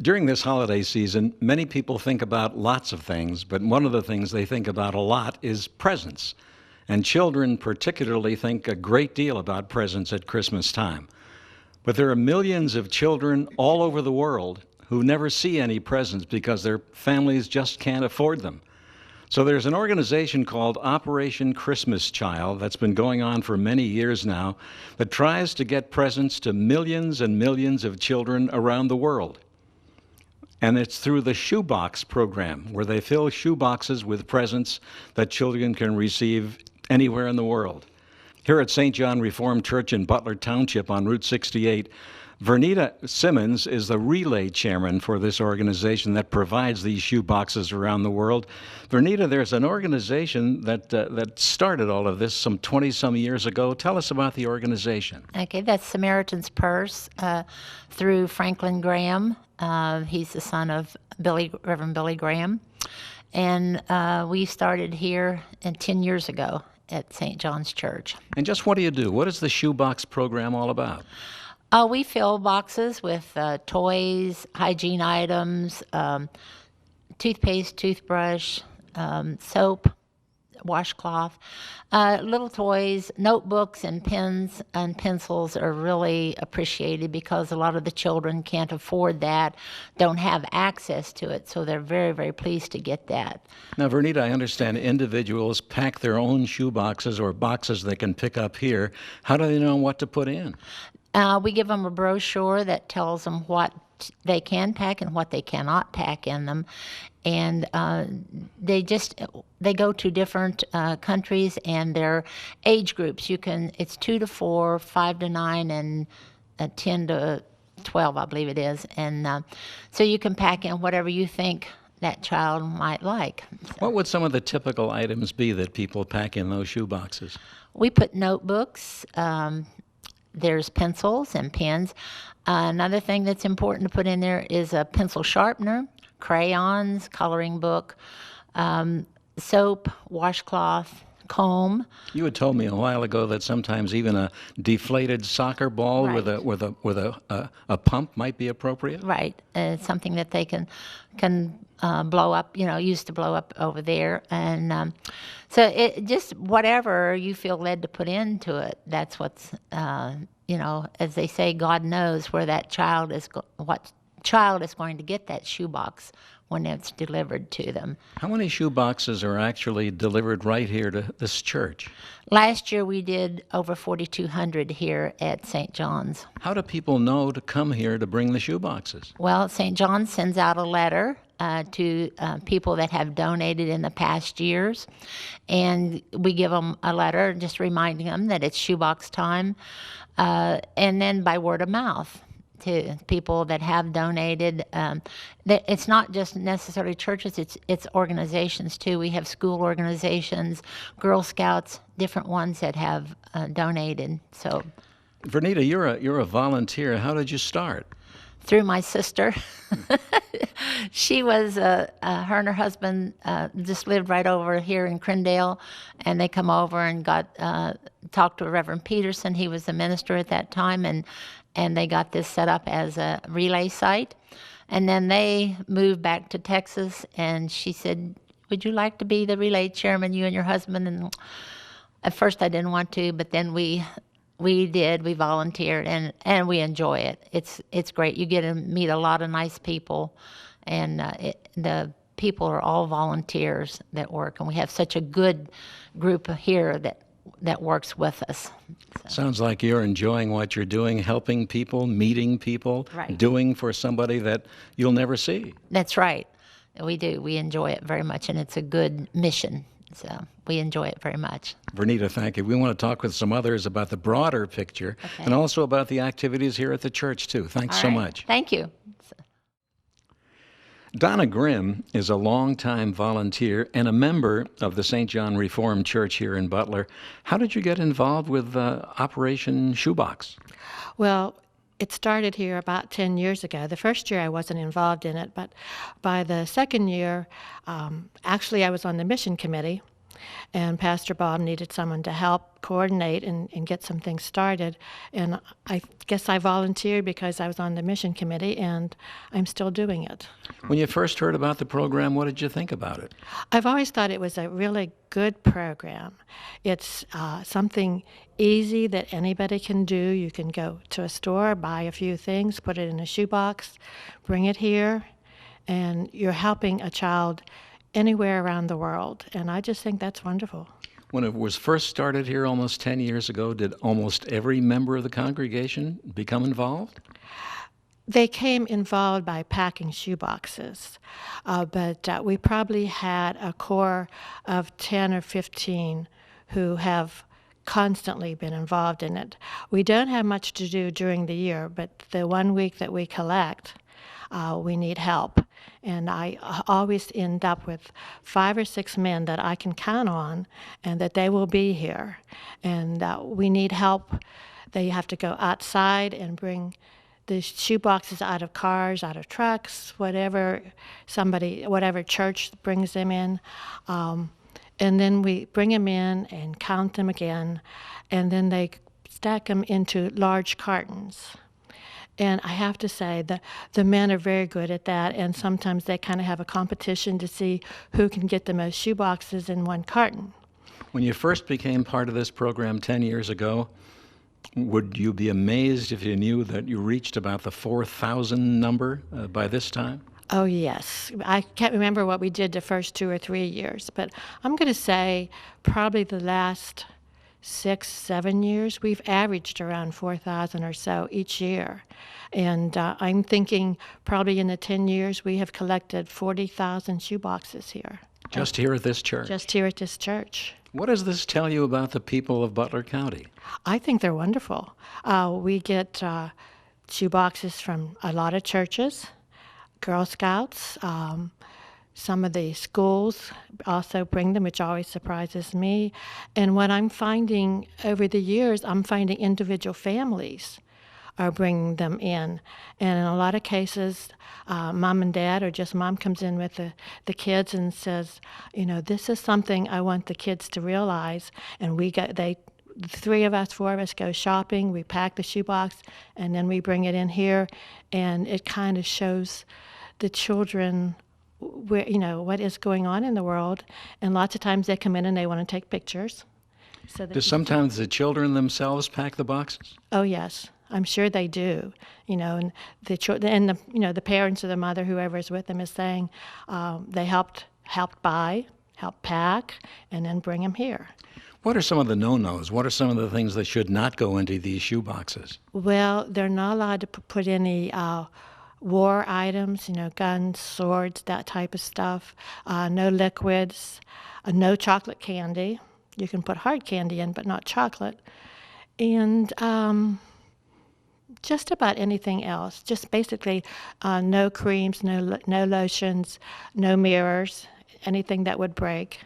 During this holiday season, many people think about lots of things, but one of the things they think about a lot is presents. And children particularly think a great deal about presents at Christmas time. But there are millions of children all over the world who never see any presents because their families just can't afford them. So there's an organization called Operation Christmas Child that's been going on for many years now that tries to get presents to millions and millions of children around the world. And it's through the shoebox program, where they fill shoeboxes with presents that children can receive anywhere in the world. Here at St. John Reformed Church in Butler Township on Route 68, VERNEITA Simmons is the relay chairman for this organization that provides these shoeboxes around the world. VERNEITA, there's an organization that started all of this some 20-some years ago. Tell us about the organization. Okay, that's Samaritan's Purse through Franklin Graham. He's the son of Reverend Billy Graham. And we started here 10 years ago at St. John's Church. And just what do you do? What is the shoebox program all about? We fill boxes with toys, hygiene items, toothpaste, toothbrush, soap, washcloth, little toys, notebooks, and pens and pencils are really appreciated because a lot of the children can't afford that, don't have access to it, so they're very, very pleased to get that. Now, VERNEITA, I understand individuals pack their own shoe boxes or boxes they can pick up here. How do they know what to put in? We give them a brochure that tells them what they can pack and what they cannot pack in them. And they go to different countries and their age groups. It's 2 to 4, 5 to 9, and 10 to 12, I believe it is. And so you can pack in whatever you think that child might like. So, what would some of the typical items be that people pack in those shoe boxes? We put notebooks. There's pencils and pens. Another thing that's important to put in there is a pencil sharpener, crayons, coloring book, soap, washcloth, comb. You had told me a while ago that sometimes even a deflated soccer ball Right. with a pump might be appropriate. Right, it's something that they can blow up, use to blow up over there, and so it just whatever you feel led to put into it. That's what's as they say, God knows where that child is. What child is going to get that shoebox when it's delivered to them. How many shoe boxes are actually delivered right here to this church? Last year we did over 4,200 here at St. John's. How do people know to come here to bring the shoe boxes? Well, St. John's sends out a letter to people that have donated in the past years, and we give them a letter just reminding them that it's shoebox time, and then by word of mouth to people that have donated. It's not just necessarily churches, it's organizations too. We have school organizations, Girl Scouts, different ones that have donated. So, VERNEITA, you're a volunteer. How did you start? Through my sister. She was, her and her husband just lived right over here in Crindale, and they come over and talked to Reverend Peterson. He was the minister at that time, and they got this set up as a relay site. And then they moved back to Texas, and she said, would you like to be the relay chairman, you and your husband? And at first I didn't want to, but then we volunteered, and we enjoy it. It's great. You get to meet a lot of nice people, and the people are all volunteers that work, and we have such a good group here that works with us. So. Sounds like you're enjoying what you're doing, helping people, meeting people, Right. doing for somebody that you'll never see. That's right. We do. We enjoy it very much, and it's a good mission. So we enjoy it very much. VERNEITA, thank you. We want to talk with some others about the broader picture and also about the activities here at the church, too. Thanks so much. Thank you. Donna Grimm is a longtime volunteer and a member of the St. John Reformed Church here in Butler. How did you get involved with Operation Shoebox? Well, it started here about 10 years ago. The first year I wasn't involved in it, but by the second year, actually I was on the mission committee, And Pastor Bob needed someone to help coordinate and get some things started. And I guess I volunteered because I was on the mission committee, and I'm still doing it. When you first heard about the program, what did you think about it? I've always thought it was a really good program. It's something easy that anybody can do. You can go to a store, buy a few things, put it in a shoebox, bring it here, and you're helping a child anywhere around the world. And I just think that's wonderful. When it was first started here almost 10 years ago, did almost every member of the congregation become involved? They came involved by packing shoeboxes, but we probably had a core of 10 or 15 who have constantly been involved in it. We don't have much to do during the year, but the 1 week that we collect, we need help. And I always end up with 5 or 6 men that I can count on and that they will be here. And we need help. They have to go outside and bring the shoeboxes out of cars, out of trucks, whatever church brings them in. And then we bring them in and count them again. And then they stack them into large cartons. And I have to say that the men are very good at that, and sometimes they kind of have a competition to see who can get the most shoeboxes in one carton. When you first became part of this program 10 years ago, would you be amazed if you knew that you reached about the 4,000 number by this time? Oh, yes. I can't remember what we did the first 2 or 3 years, but I'm going to say probably the last 6, 7 years, we've averaged around 4,000 or so each year. And I'm thinking probably in the 10 years, we have collected 40,000 shoeboxes here. Just here at this church? Just here at this church. What does this tell you about the people of Butler County? I think they're wonderful. We get shoeboxes from a lot of churches, Girl Scouts, some of the schools also bring them, which always surprises me. And what I'm finding over the years, I'm finding individual families are bringing them in. And in a lot of cases, mom and dad, or just mom comes in with the kids and says, this is something I want the kids to realize. And the 3 of us, 4 of us go shopping, we pack the shoebox, and then we bring it in here. And it kind of shows the children where, what is going on in the world. And lots of times they come in and they want to take pictures. So Do sometimes the children themselves pack the boxes? Oh, yes. I'm sure they do, and the parents or the mother, whoever is with them, is saying they helped buy, help pack, and then bring them here. What are some of the no-nos? What are some of the things that should not go into these shoe boxes? Well, they're not allowed to put any war items, guns, swords, that type of stuff. No liquids, no chocolate candy. You can put hard candy in, but not chocolate. And just about anything else. Just basically no creams, no lotions, no mirrors, anything that would break.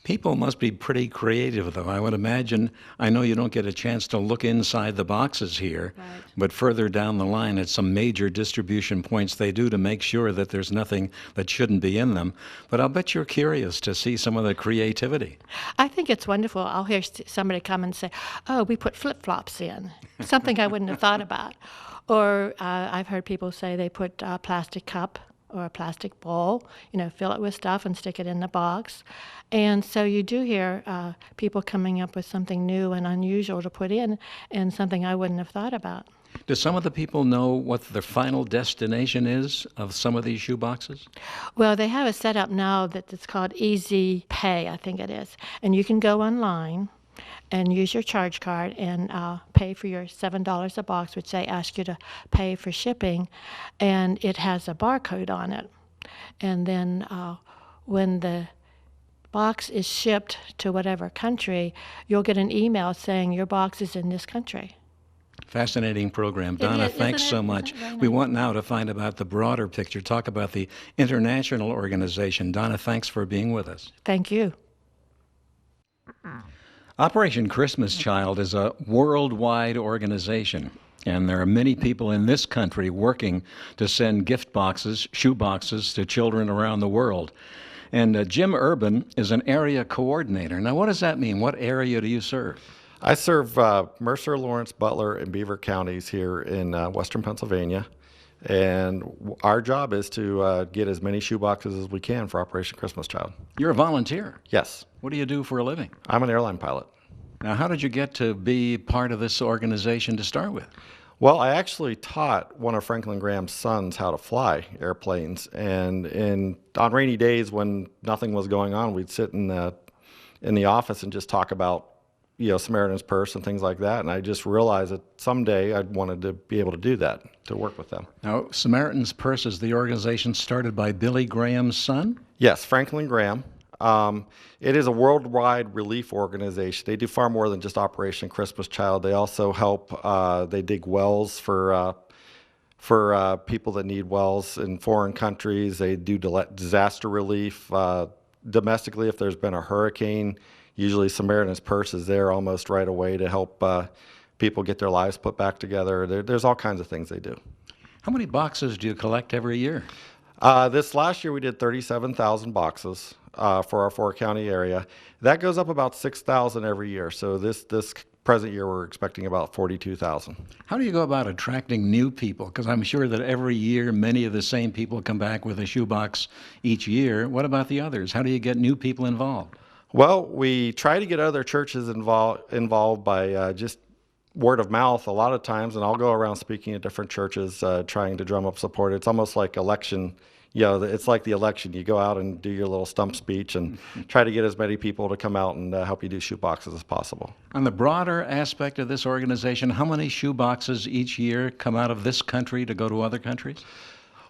People must be pretty creative, though. I would imagine, I know you don't get a chance to look inside the boxes here, Right. but further down the line at some major distribution points they do to make sure that there's nothing that shouldn't be in them. But I'll bet you're curious to see some of the creativity. I think it's wonderful. I'll hear somebody come and say, oh, we put flip-flops in, something I wouldn't have thought about. Or I've heard people say they put a plastic cup or a plastic bowl, fill it with stuff and stick it in the box. And so you do hear people coming up with something new and unusual to put in, and something I wouldn't have thought about. Do some of the people know what the final destination is of some of these shoe boxes? Well, they have a setup now that's called Easy Pay, I think it is. And you can go online and use your charge card and pay for your $7 a box, which they ask you to pay for shipping, and it has a barcode on it. And then when the box is shipped to whatever country, you'll get an email saying your box is in this country. Fascinating program. Donna, is, thanks isn't it? so much. Isn't it very We nice? want now to find about the broader picture, talk about the international organization. Donna, thanks for being with us. Thank you. Operation Christmas Child is a worldwide organization, and there are many people in this country working to send gift boxes, shoe boxes, to children around the world. And Jim Urban is an area coordinator. Now, what does that mean? What area do you serve? I serve Mercer, Lawrence, Butler, and Beaver counties here in western Pennsylvania. And our job is to get as many shoeboxes as we can for Operation Christmas Child. You're a volunteer. Yes, What do you do for a living? I'm an airline pilot. Now, how did you get to be part of this organization to start with? Well, I actually taught one of Franklin Graham's sons how to fly airplanes. And on rainy days when nothing was going on, we'd sit in the office and just talk about Samaritan's Purse and things like that. And I just realized that someday I'd wanted to be able to do that, to work with them. Now, Samaritan's Purse is the organization started by Billy Graham's son? Yes, Franklin Graham. It is a worldwide relief organization. They do far more than just Operation Christmas Child. They also help, they dig wells for people that need wells in foreign countries. They do disaster relief. Domestically, if there's been a hurricane, usually Samaritan's Purse is there almost right away to help people get their lives put back together. There's all kinds of things they do. How many boxes do you collect every year? This last year we did 37,000 boxes for our 4-county area. That goes up about 6,000 every year. So this present year we're expecting about 42,000. How do you go about attracting new people? Because I'm sure that every year many of the same people come back with a shoebox each year. What about the others? How do you get new people involved? Well, we try to get other churches involved by just word of mouth a lot of times, and I'll go around speaking at different churches trying to drum up support. It's almost like election. It's like the election. You go out and do your little stump speech and try to get as many people to come out and help you do shoe boxes as possible. On the broader aspect of this organization, how many shoe boxes each year come out of this country to go to other countries?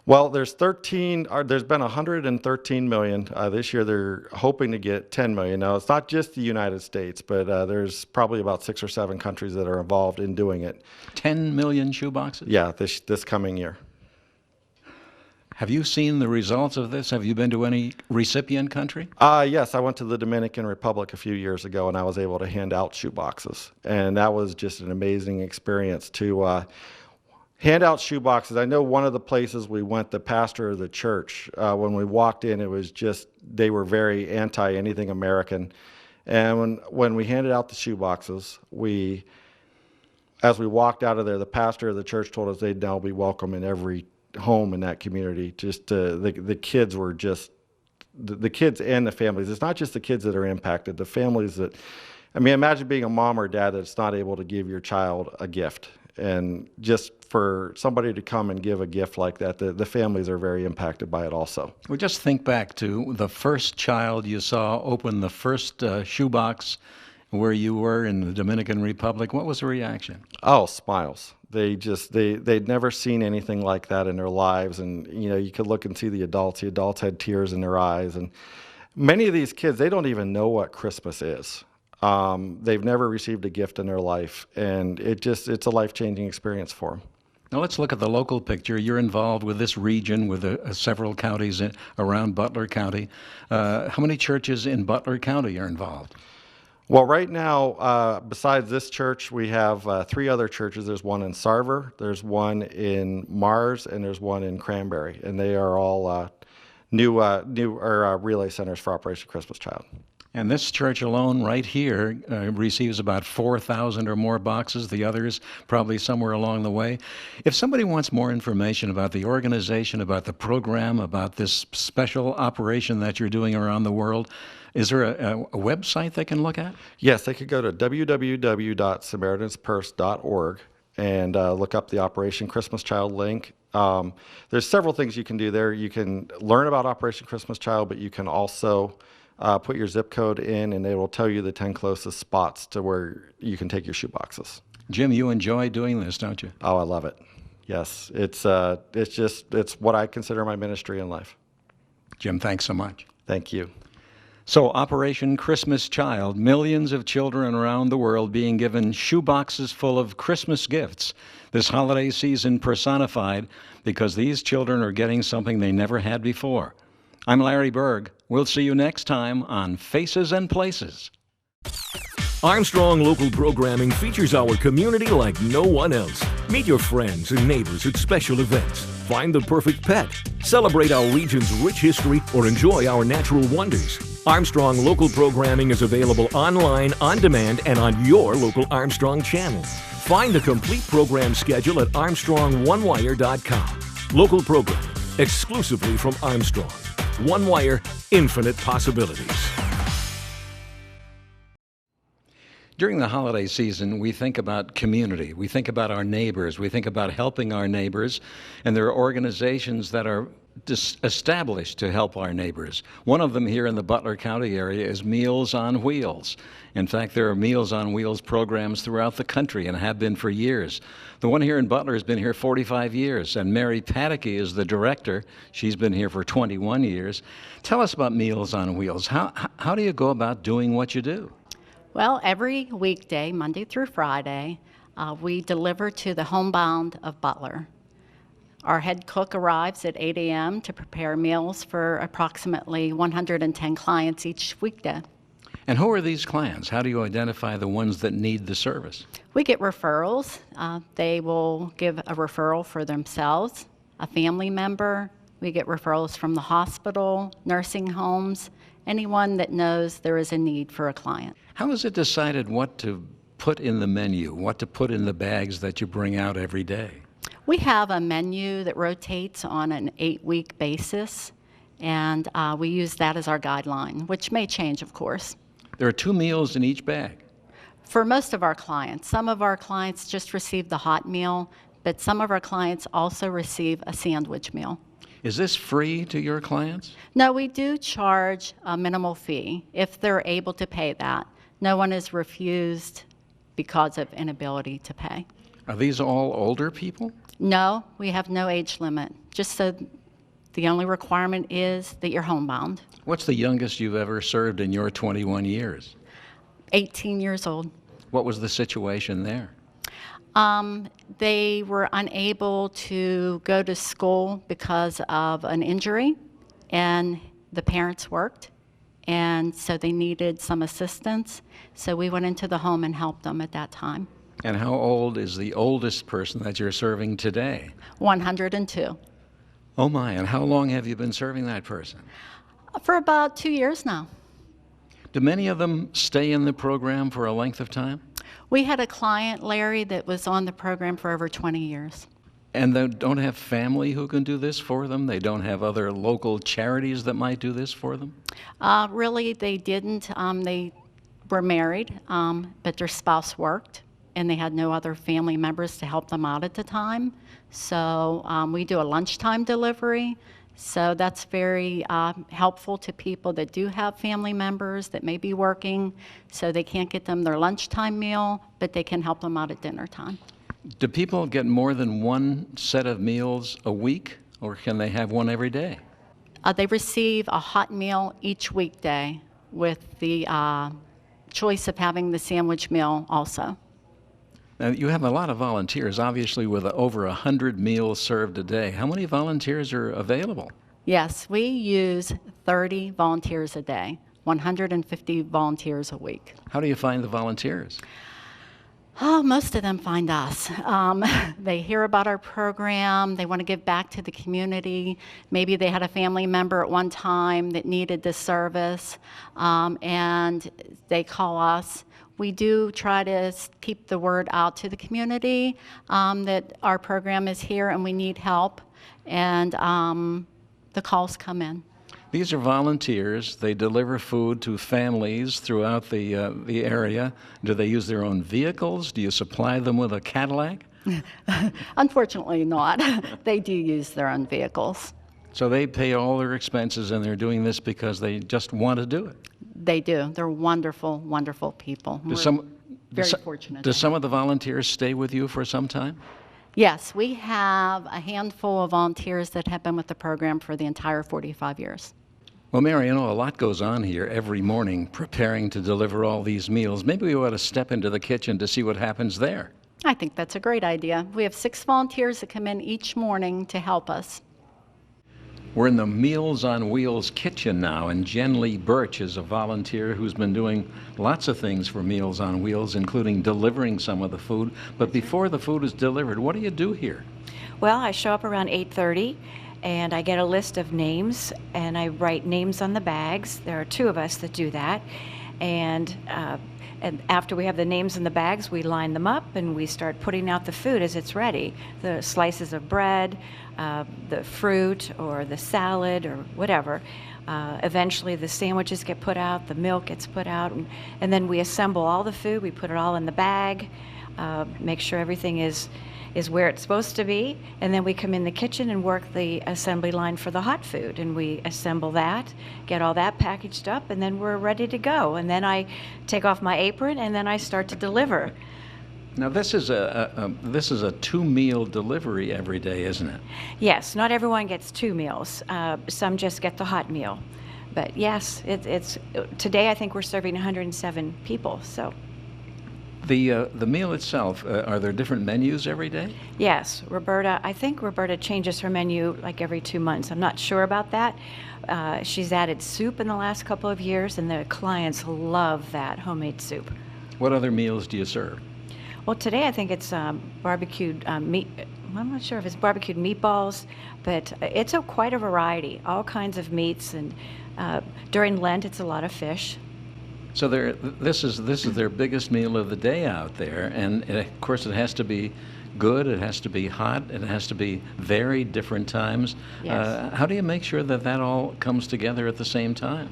Well, there's been 113 million. This year they're hoping to get 10 million. Now, it's not just the United States, but there's probably about 6 or 7 countries that are involved in doing it. 10 million shoe boxes? Yeah, this coming year. Have you seen the results of this? Have you been to any recipient country? Yes, I went to the Dominican Republic a few years ago, and I was able to hand out shoe boxes. And that was just an amazing experience to hand out shoe boxes. I know one of the places we went, the pastor of the church, when we walked in, it was just, they were very anti anything American. And when we handed out the shoe boxes, as we walked out of there, the pastor of the church told us they'd now be welcome in every home in that community. Just the kids were just, the kids and the families. It's not just the kids that are impacted, the families that, imagine being a mom or dad that's not able to give your child a gift. And just for somebody to come and give a gift like that, the families are very impacted by it also. Well, just think back to the first child you saw open the first shoebox where you were in the Dominican Republic. What was the reaction? Oh, smiles. They'd never seen anything like that in their lives. And, you could look and see the adults. The adults had tears in their eyes. And many of these kids, they don't even know what Christmas is. They've never received a gift in their life, and it's a life-changing experience for them. Now let's look at the local picture. You're involved with this region with several counties around Butler County. How many churches in Butler County are involved? Well, right now, besides this church, we have 3 other churches. There's one in Sarver, there's one in Mars, and there's one in Cranberry, and they are all new relay centers for Operation Christmas Child. And this church alone right here receives about 4,000 or more boxes. The others probably somewhere along the way. If somebody wants more information about the organization, about the program, about this special operation that you're doing around the world, is there a website they can look at? Yes, they could go to www.samaritanspurse.org and look up the Operation Christmas Child link. There's several things you can do there. You can learn about Operation Christmas Child, but you can also put your zip code in, and they will tell you the 10 closest spots to where you can take your shoe boxes. Jim, you enjoy doing this, don't you? Oh, I love it. Yes, it's what I consider my ministry in life. Jim, thanks so much. Thank you. So, Operation Christmas Child, millions of children around the world being given shoe boxes full of Christmas gifts this holiday season personified because these children are getting something they never had before. I'm Larry Berg. We'll see you next time on Faces and Places. Armstrong Local Programming features our community like no one else. Meet your friends and neighbors at special events. Find the perfect pet. Celebrate our region's rich history or enjoy our natural wonders. Armstrong Local Programming is available online, on demand, and on your local Armstrong channel. Find the complete program schedule at ArmstrongOneWire.com. Local programming, exclusively from Armstrong. One Wire, infinite possibilities. During the holiday season, we think about community. We think about our neighbors. We think about helping our neighbors. And there are organizations that are established to help our neighbors. One of them here in the Butler County area is Meals on Wheels. In fact, there are Meals on Wheels programs throughout the country and have been for years. The one here in Butler has been here 45 years, and Mary PATAKY is the director. She's been here for 21 years. Tell us about Meals on Wheels. How do you go about doing what you do? Well, every weekday, Monday through Friday, we deliver to the homebound of Butler. Our head cook arrives at 8 a.m. to prepare meals for approximately 110 clients each weekday. And who are these clients? How do you identify the ones that need the service? We get referrals. They will give a referral for themselves, a family member. We get referrals from the hospital, nursing homes, anyone that knows there is a need for a client. How is it decided what to put in the menu, what to put in the bags that you bring out every day? We have a menu that rotates on an 8-week basis, and we use that as our guideline, which may change, of course. There are 2 meals in each bag. For most of our clients. Some of our clients just receive the hot meal, but some of our clients also receive a sandwich meal. Is this free to your clients? No, we do charge a minimal fee if they're able to pay that. No one is refused because of inability to pay. Are these all older people? No, we have no age limit. Just so the only requirement is that you're homebound. What's the youngest you've ever served in your 21 years? 18 years old. What was the situation there? They were unable to go to school because of an injury, and the parents worked, and so they needed some assistance. So we went into the home and helped them at that time. And how old is the oldest person that you're serving today? 102. Oh my, and how long have you been serving that person? For about 2 years now. Do many of them stay in the program for a length of time? We had a client, Larry, that was on the program for over 20 years. And they don't have family who can do this for them? They don't have other local charities that might do this for them? Really, they didn't. They were married, but their spouse worked, and they had no other family members to help them out at the time. So we do a lunchtime delivery. So that's very helpful to people that do have family members that may be working, so they can't get them their lunchtime meal, but they can help them out at dinner time. Do people get more than one set of meals a week, or can they have one every day? They receive a hot meal each weekday with the choice of having the sandwich meal also. Now, you have a lot of volunteers, obviously, with over 100 meals served a day. How many volunteers are available? Yes, we use 30 volunteers a day, 150 volunteers a week. How do you find the volunteers? Oh, most of them find us. They hear about our program. They want to give back to the community. Maybe they had a family member at one time that needed this service, and they call us. We do try to keep the word out to the community that our program is here and we need help, and the calls come in. These are volunteers. They deliver food to families throughout the area. Do they use their own vehicles? Do you supply them with a Cadillac? Unfortunately not. They do use their own vehicles. So they pay all their expenses, and they're doing this because they just want to do it. They do. They're wonderful, wonderful people. We're very fortunate. Do some of the volunteers stay with you for some time? Yes, we have a handful of volunteers that have been with the program for the entire 45 years. Well, Mary, you know, a lot goes on here every morning preparing to deliver all these meals. Maybe we ought to step into the kitchen to see what happens there. I think that's a great idea. We have 6 volunteers that come in each morning to help us. We're in the Meals on Wheels kitchen now, and JENLEY Birch is a volunteer who's been doing lots of things for Meals on Wheels, including delivering some of the food. But before the food is delivered, what do you do here? Well, I show up around 8:30 and I get a list of names and I write names on the bags. There are two of us that do that. And after we have the names in the bags, we line them up and we start putting out the food as it's ready. The slices of bread, the fruit or the salad or whatever. Eventually the sandwiches get put out, the milk gets put out, and then we assemble all the food. We put it all in the bag, make sure everything is where it's supposed to be, and then we come in the kitchen and work the assembly line for the hot food, and we assemble that, get all that packaged up, and then we're ready to go. And then I take off my apron and then I start to deliver. Now this is a two-meal delivery every day, isn't it? Yes, not everyone gets 2 meals. Some just get the hot meal. But yes, it's today I think we're serving 107 people. So. The meal itself, are there different menus every day? Yes, I think Roberta changes her menu like every 2 months. I'm not sure about that. She's added soup in the last couple of years, and the clients love that homemade soup. What other meals do you serve? Well, today I think it's barbecued meat. I'm not sure if it's barbecued meatballs, but it's quite a variety, all kinds of meats, and during Lent it's a lot of fish. So this is their biggest meal of the day out there, and of course it has to be good, it has to be hot, it has to be varied different times. Yes. How do you make sure that that all comes together at the same time?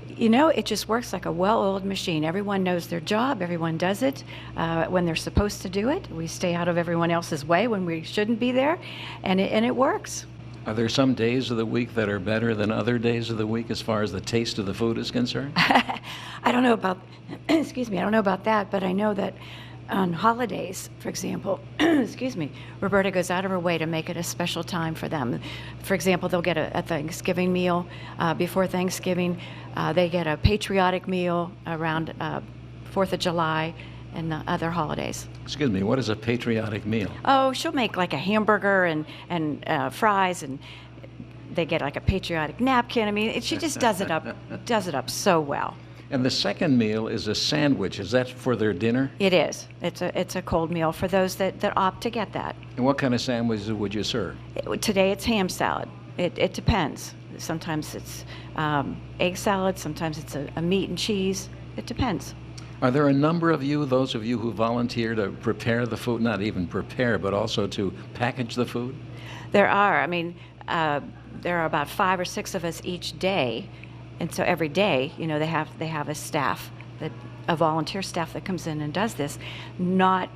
You know, it just works like a well-oiled machine. Everyone knows their job, everyone does it when they're supposed to do it. We stay out of everyone else's way when we shouldn't be there, and it works. Are there some days of the week that are better than other days of the week as far as the taste of the food is concerned? I don't know about, excuse me, I don't know about that, but I know that on holidays, for example, excuse me, Roberta goes out of her way to make it a special time for them. For example, they'll get a Thanksgiving meal before Thanksgiving. They get a patriotic meal around 4th of July and other holidays. Excuse me, what is a patriotic meal? Oh, she'll make like a hamburger and fries, and they get like a patriotic napkin. I mean, she just does it up so well. And the second meal is a sandwich. Is that for their dinner? It is. It's a cold meal for those that opt to get that. And what kind of sandwiches would you serve? Today it's ham salad. It depends. Sometimes it's egg salad. Sometimes it's a meat and cheese. It depends. Are there a number of you, those of you who volunteer to prepare the food, not even prepare, but also to package the food? There are. I mean, there are about 5 or 6 of us each day. And so every day, you know, they have a staff, a volunteer staff that comes in and does this, not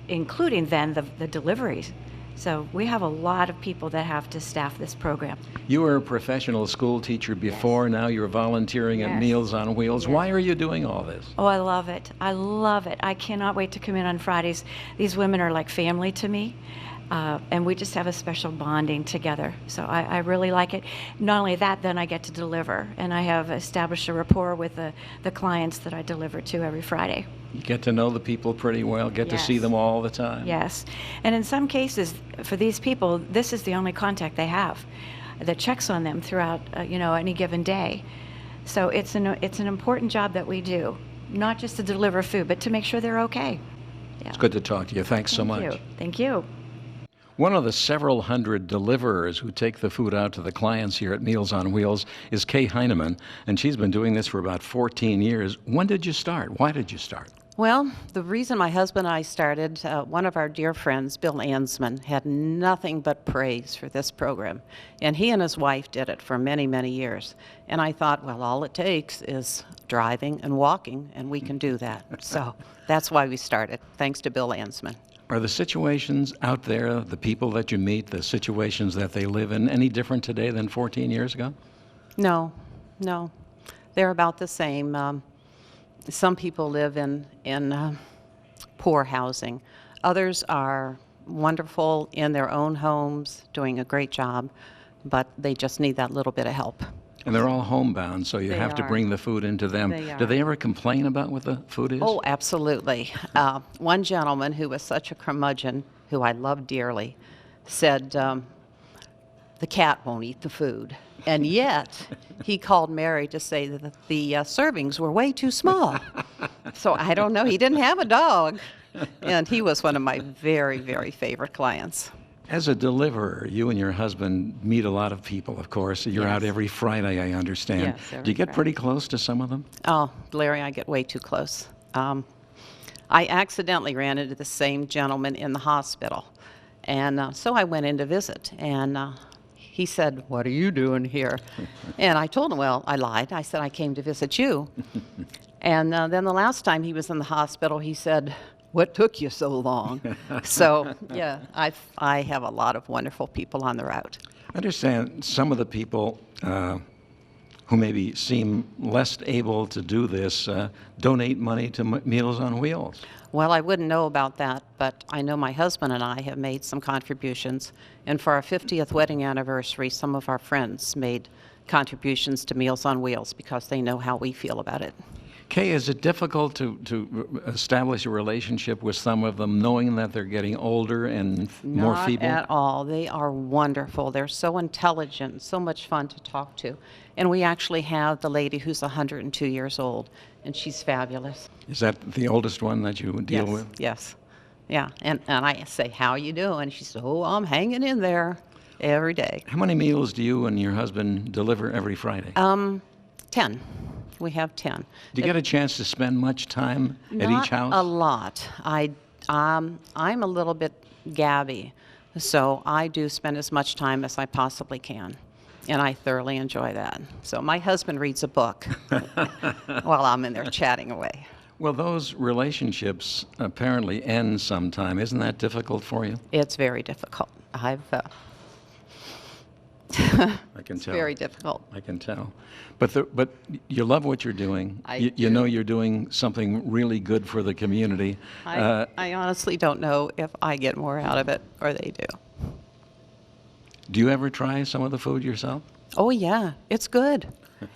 including then the deliveries. So we have a lot of people that have to staff this program. You were a professional school teacher before. Yes. Now you're volunteering at Yes. Meals on Wheels. Yes. Why are you doing all this? Oh, I love it. I love it. I cannot wait to come in on Fridays. These women are like family to me. And we just have a special bonding together. So I really like it. Not only that, then I get to deliver. And I have established a rapport with the clients that I deliver to every Friday. You get to know the people pretty well, get to Yes. see them all the time. Yes. And in some cases, for these people, this is the only contact they have that checks on them throughout, any given day. So it's an important job that we do, not just to deliver food, but to make sure they're okay. Yeah. It's good to talk to you. Thanks so much. Thank you. Thank you. One of the several hundred deliverers who take the food out to the clients here at Meals on Wheels is HEINEMAN, and she's been doing this for about 14 years. When did you start? Why did you start? Well, the reason my husband and I started, one of our dear friends, Bill Ansman, had nothing but praise for this program. And he and his wife did it for many, many years. And I thought, well, all it takes is driving and walking, and we can do that. So that's why we started, thanks to Bill Ansman. Are the situations out there, the people that you meet, the situations that they live in, any different today than 14 years ago? No. They're about the same. Some people live in poor housing. Others are wonderful in their own homes, doing a great job, but they just need that little bit of help. And they're all homebound, so you They have to are. bring the food into them. They Do are. they ever complain about what the food is? Oh, absolutely. One gentleman who was such a curmudgeon, who I love dearly, said, the cat won't eat the food. And yet, he called Mary to say that the servings were way too small. So I don't know. He didn't have a dog. And he was one of my very, very favorite clients. As a deliverer, you and your husband meet a lot of people, of course. You're out every Friday, I understand. Yes, Do every you get Friday. pretty close to some of them? Oh, Larry, I get way too close. I accidentally ran into the same gentleman in the hospital. And so I went in to visit. And he said, "What are you doing here?" And I told him, well, I lied. I said, "I came to visit you." And then the last time he was in the hospital, he said, "What took you so long?" So, yeah, I have a lot of wonderful people on the route. I understand some of the people who maybe seem less able to do this donate money to Meals on Wheels. Well, I wouldn't know about that, but I know my husband and I have made some contributions. And for our 50th wedding anniversary, some of our friends made contributions to Meals on Wheels because they know how we feel about it. Kay, is it difficult to establish a relationship with some of them, knowing that they're getting older and more feeble? Not at all. They are wonderful. They're so intelligent, so much fun to talk to. And we actually have the lady who's 102 years old, and she's fabulous. Is that the oldest one that you deal with? Yes. Yeah. And I say, "How you doing?" She said, "Oh, I'm hanging in there every day." How many meals do you and your husband deliver every Friday? 10. We have 10. Do you get a chance to spend much time at each house? Not a lot. I'm a little bit gabby, so I do spend as much time as I possibly can, and I thoroughly enjoy that. So my husband reads a book while I'm in there chatting away. Well, those relationships apparently end sometime. Isn't that difficult for you? It's very difficult. I can It's tell. very difficult. I can tell. But you love what you're doing. I You do. know you're doing something really good for the community. I honestly don't know if I get more out of it or they do. Do you ever try some of the food yourself? Oh, yeah, it's good.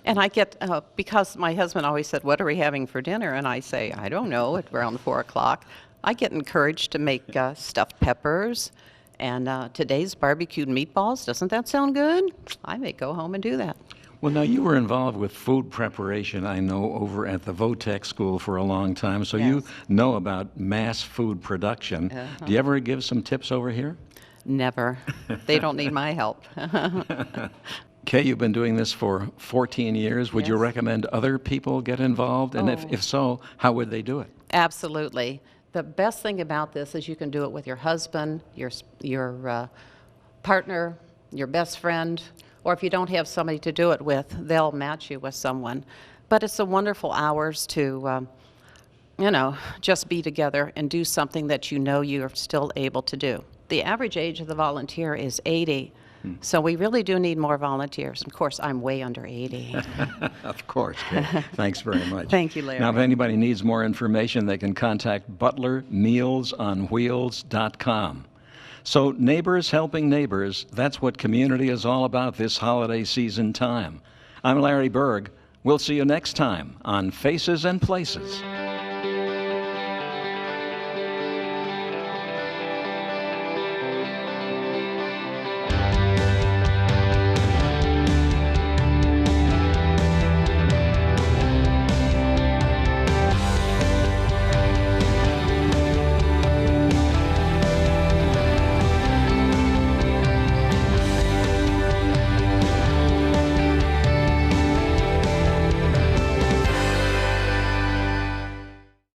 And I get, because my husband always said, "What are we having for dinner?" And I say, "I don't know," at around 4 o'clock. I get encouraged to make stuffed peppers and today's barbecued meatballs. Doesn't that sound good? I may go home and do that. Well, now you were involved with food preparation, I know, over at the Votech School for a long time, so you Yes. know about mass food production. Do you ever give some tips over here? Never. They don't need my help. Kay, you've been doing this for 14 years. Would you Yes. recommend other people get involved? And if so, how would they do it? Absolutely. The best thing about this is you can do it with your husband, your partner, your best friend, or if you don't have somebody to do it with, they'll match you with someone. But it's a wonderful hours to, just be together and do something that you know you're still able to do. The average age of the volunteer is 80. So we really do need more volunteers. Of course, I'm way under 80. Of course, Kay. Thanks very much. Thank you, Larry. Now, if anybody needs more information, they can contact Butler, mealsonwheels.com. So neighbors helping neighbors, that's what community is all about this holiday season time. I'm Larry Berg. We'll see you next time on Faces and Places.